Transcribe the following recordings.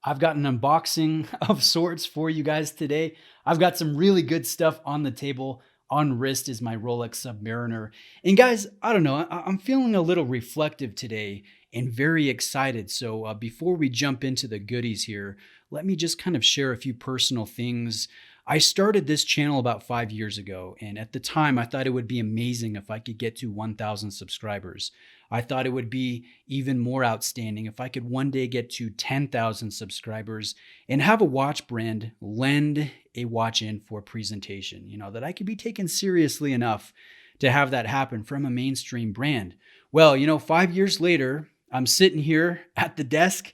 I've got an unboxing of sorts for you guys today. I've got some really good stuff on the table. On wrist is my Rolex Submariner. And guys, I don't know, I'm feeling a little reflective today and very excited. So before we jump into the goodies here, let me just kind of share a few personal things. I started this channel about 5 years ago, and at the time I thought it would be amazing if I could get to 1,000 subscribers. I thought it would be even more outstanding if I could one day get to 10,000 subscribers and have a watch brand lend a watch in for presentation, that I could be taken seriously enough to have that happen from a mainstream brand. Well, 5 years later, I'm sitting here at the desk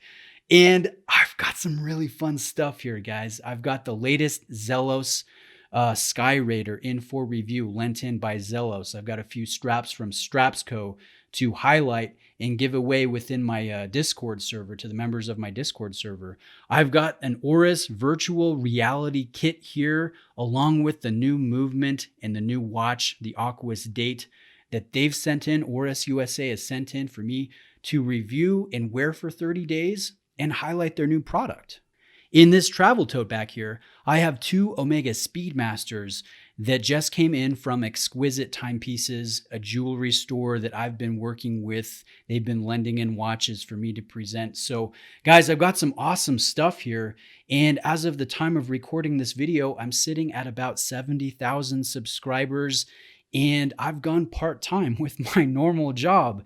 and I've got some really fun stuff here, guys. I've got the latest Zelos Skyraider in for review, lent in by Zelos. I've got a few straps from Strapsco to highlight and give away within my Discord server to the members of my Discord server. I've got an Oris virtual reality kit here, along with the new movement and the new watch, the Aquis date that they've sent in. Oris USA has sent in for me to review and wear for 30 days and highlight their new product. In this travel tote back here, I have two Omega Speedmasters that just came in from Exquisite Timepieces, a jewelry store that I've been working with. They've been lending in watches for me to present. So guys, I've got some awesome stuff here. And as of the time of recording this video, I'm sitting at about 70,000 subscribers, and I've gone part-time with my normal job.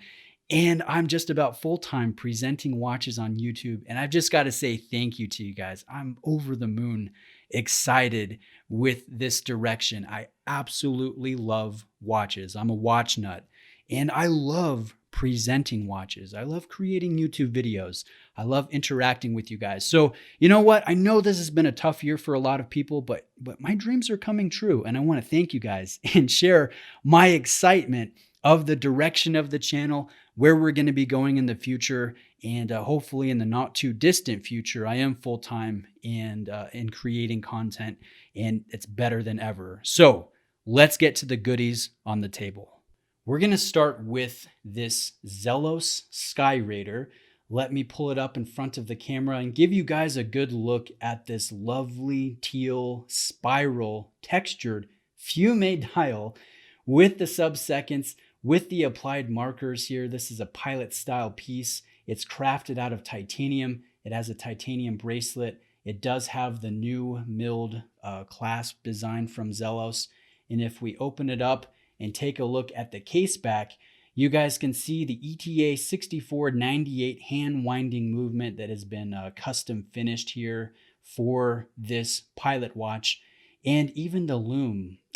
And I'm just about full-time presenting watches on YouTube. And I've just got to say thank you to you guys. I'm over the moon excited with this direction. I absolutely love watches. I'm a watch nut. And I love presenting watches. I love creating YouTube videos. I love interacting with you guys. So you know what? I know this has been a tough year for a lot of people, but my dreams are coming true. And I want to thank you guys and share my excitement of the direction of the channel, where we're going to be going in the future, and hopefully in the not too distant future, I am full-time and in creating content, and it's better than ever. So let's get to the goodies on the table. We're going to start with this Zelos Skyraider. Let me pull it up in front of the camera and give you guys a good look at this lovely teal spiral textured fume dial with the sub-seconds, with the applied markers here. This is a pilot style piece. It's crafted out of titanium. It has a titanium bracelet. It does have the new milled clasp design from Zelos. And if we open it up and take a look at the case back, you guys can see the ETA 6498 hand winding movement that has been custom finished here for this pilot watch. And even the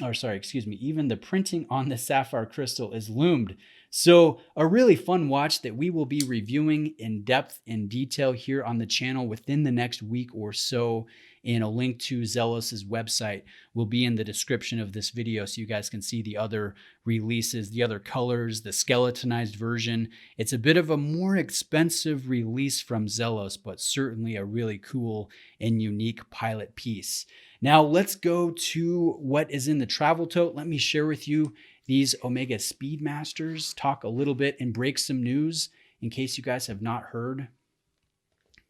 even the printing on the sapphire crystal is loomed. So a really fun watch that we will be reviewing in depth and detail here on the channel within the next week or so. And a link to Zelos's website will be in the description of this video, so you guys can see the other releases, the other colors, the skeletonized version. It's a bit of a more expensive release from Zelos, but certainly a really cool and unique pilot piece. Now let's go to what is in the travel tote. Let me share with you these Omega Speedmasters, talk a little bit and break some news in case you guys have not heard.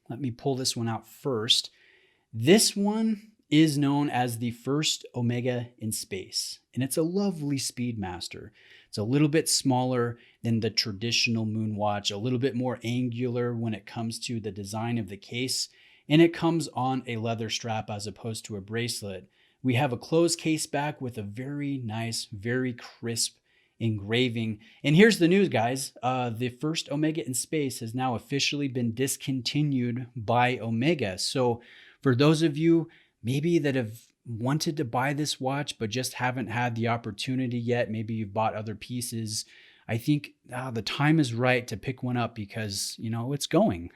Let me pull this one out first. This one is known as the first Omega in space, and it's a lovely Speedmaster. It's a little bit smaller than the traditional moon watch, a little bit more angular when it comes to the design of the case, and it comes on a leather strap as opposed to a bracelet. We have a closed case back with a very nice, very crisp engraving. And here's the news, guys. The first Omega in space has now officially been discontinued by Omega. So for those of you maybe that have wanted to buy this watch but just haven't had the opportunity yet, maybe you've bought other pieces, I think the time is right to pick one up because, it's going.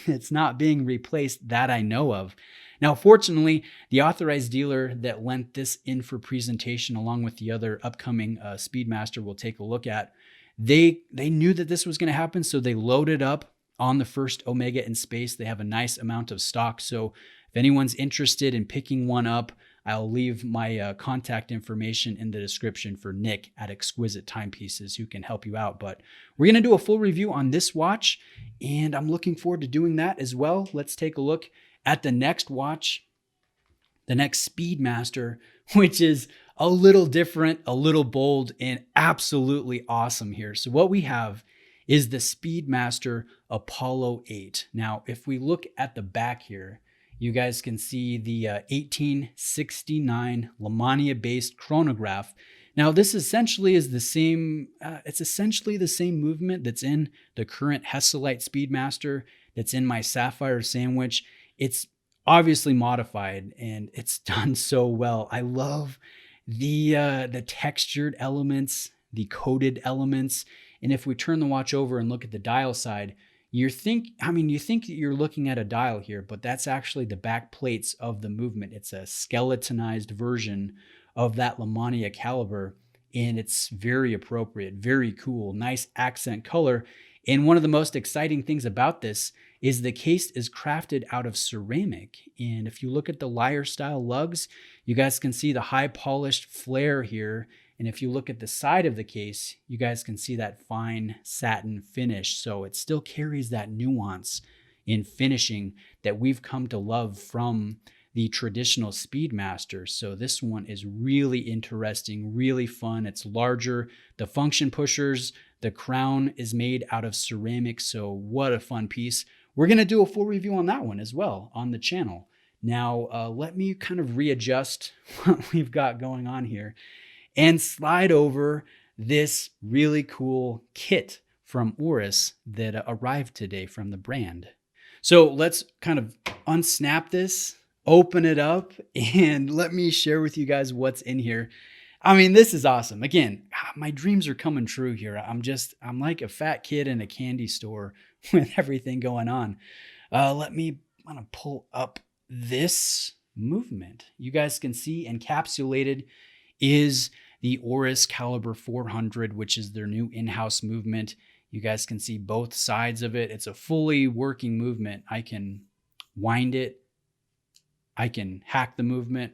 It's not being replaced that I know of. Now, fortunately, the authorized dealer that lent this in for presentation, along with the other upcoming Speedmaster we'll take a look at, they knew that this was going to happen, so they loaded up on the first Omega in space. They have a nice amount of stock, so if anyone's interested in picking one up, I'll leave my contact information in the description for Nick at Exquisite Timepieces, who can help you out. But we're going to do a full review on this watch, and I'm looking forward to doing that as well. Let's take a look at the next watch, the next Speedmaster, which is a little different, a little bold, and absolutely awesome here. So what we have is the Speedmaster Apollo 8. Now, if we look at the back here, you guys can see the 1869 Lemania-based chronograph. Now, this essentially is the same, it's essentially the same movement that's in the current Hesselite Speedmaster, that's in my Sapphire Sandwich. It's obviously modified, and it's done so well. I love the textured elements, the coated elements. And if we turn the watch over and look at the dial side, you think that you're looking at a dial here, but that's actually the back plates of the movement. It's a skeletonized version of that Lemania caliber, and it's very appropriate, very cool, nice accent color. And one of the most exciting things about this is the case is crafted out of ceramic. And if you look at the lyre style lugs, you guys can see the high polished flare here. And if you look at the side of the case, you guys can see that fine satin finish. So it still carries that nuance in finishing that we've come to love from the traditional Speedmaster. So this one is really interesting, really fun. It's larger. The function pushers, the crown is made out of ceramic. So what a fun piece. We're going to do a full review on that one as well on the channel. Now, let me kind of readjust what we've got going on here and slide over this really cool kit from Oris that arrived today from the brand. So let's kind of unsnap this, open it up, and let me share with you guys what's in here. I mean, this is awesome. Again, my dreams are coming true here. I'm like a fat kid in a candy store with everything going on. Let me kind of pull up this movement. You guys can see encapsulated is the Oris Caliber 400, which is their new in-house movement. You guys can see both sides of it. It's a fully working movement. I can wind it. I can hack the movement.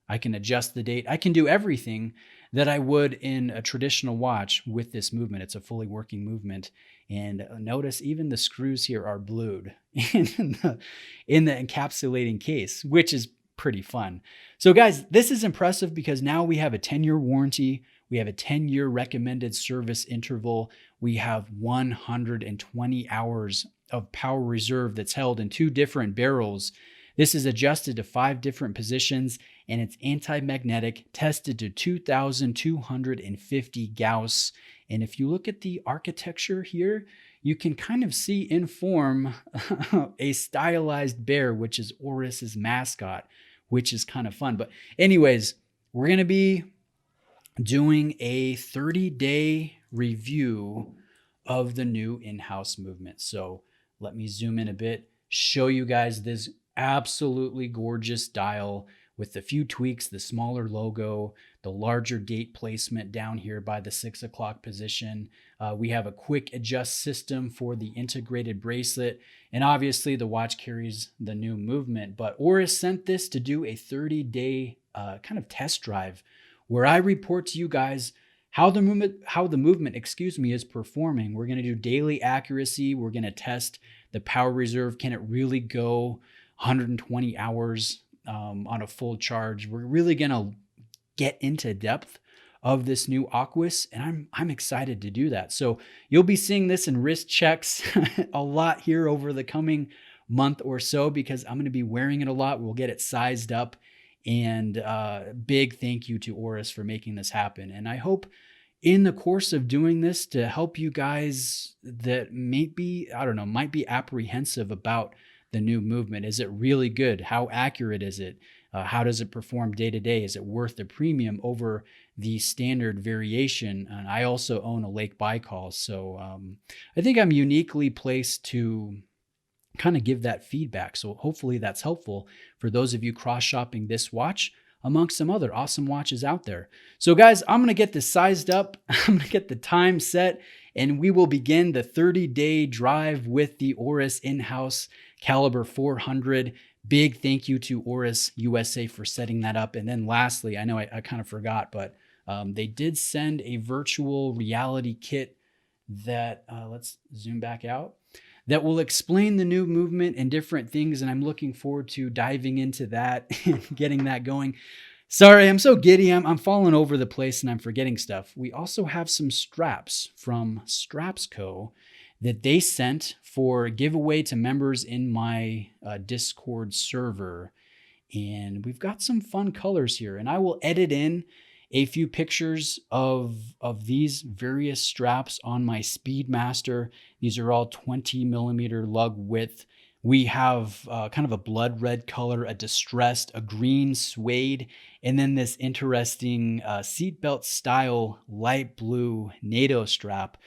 I can adjust the date. I can do everything that I would in a traditional watch with this movement. It's a fully working movement. And notice even the screws here are blued in the encapsulating case, which is pretty fun. So guys, this is impressive because now we have a 10-year warranty. We have a 10-year recommended service interval. We have 120 hours of power reserve that's held in 2 different barrels. This is adjusted to 5 different positions, and it's anti-magnetic, tested to 2,250 Gauss. And if you look at the architecture here, you can kind of see in form a stylized bear, which is Oris's mascot, which is kind of fun. But anyways, we're going to be doing a 30-day review of the new in-house movement. So let me zoom in a bit, show you guys this absolutely gorgeous dial with a few tweaks, the smaller logo, the larger date placement down here by the 6 o'clock position. We have a quick adjust system for the integrated bracelet. And obviously the watch carries the new movement, but Oris sent this to do a 30-day kind of test drive where I report to you guys how the movement, is performing. We're going to do daily accuracy. We're going to test the power reserve. Can it really go 120 hours on a full charge? We're really going to get into depth of this new Aquis, and I'm excited to do that. So you'll be seeing this in wrist checks a lot here over the coming month or so because I'm going to be wearing it a lot. We'll get it sized up, and big thank you to Oris for making this happen. And I hope in the course of doing this to help you guys that might be apprehensive about the new movement. Is it really good? How accurate is it? How does it perform day to day? Is it worth the premium over the standard variation? And I also own a Lake Baikal, so I think I'm uniquely placed to kind of give that feedback. So hopefully that's helpful for those of you cross-shopping this watch amongst some other awesome watches out there. So guys, I'm going to get this sized up. I'm going to get the time set, and we will begin the 30-day drive with the Oris in-house Caliber 400. Big thank you to Oris USA for setting that up. And then lastly, I know I kind of forgot, but they did send a virtual reality kit that, let's zoom back out, that will explain the new movement and different things. And I'm looking forward to diving into that and getting that going. Sorry, I'm so giddy. I'm falling over the place and I'm forgetting stuff. We also have some straps from Strapsco that they sent for giveaway to members in my Discord server. And we've got some fun colors here. And I will edit in a few pictures of these various straps on my Speedmaster. These are all 20 millimeter lug width. We have kind of a blood red color, a distressed, a green suede, and then this interesting seatbelt style light blue NATO strap,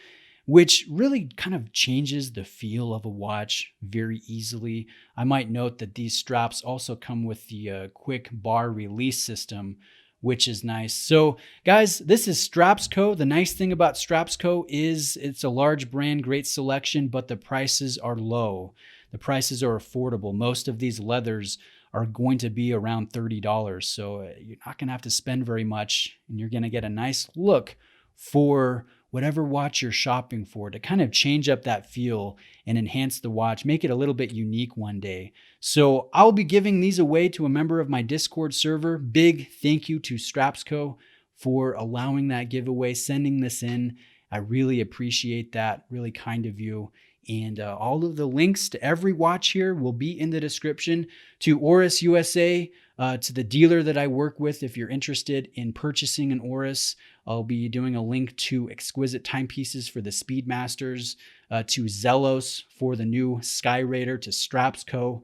which really kind of changes the feel of a watch very easily. I might note that these straps also come with the quick bar release system, which is nice. So guys, this is Strapsco. The nice thing about Strapsco is it's a large brand, great selection, but the prices are low. The prices are affordable. Most of these leathers are going to be around $30. So you're not going to have to spend very much, and you're going to get a nice look for whatever watch you're shopping for to kind of change up that feel and enhance the watch, make it a little bit unique one day. So I'll be giving these away to a member of my Discord server. Big thank you to Strapsco for allowing that giveaway, sending this in. I really appreciate that. Really kind of you. And all of the links to every watch here will be in the description. To Oris USA, to the dealer that I work with, if you're interested in purchasing an Oris, I'll be doing a link to Exquisite timepieces for the Speedmasters, to Zelos for the new Skyraider, to Strapsco.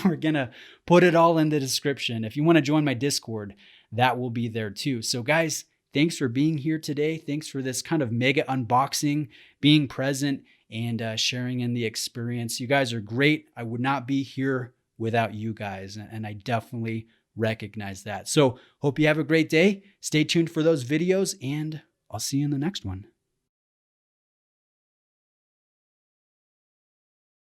We're going to put it all in the description. If you want to join my Discord, that will be there too. So guys, thanks for being here today. Thanks for this kind of mega unboxing, being present, and sharing in the experience. You guys are great. I would not be here without you guys, and I definitely recognize that. So hope you have a great day. Stay tuned for those videos, and I'll see you in the next one.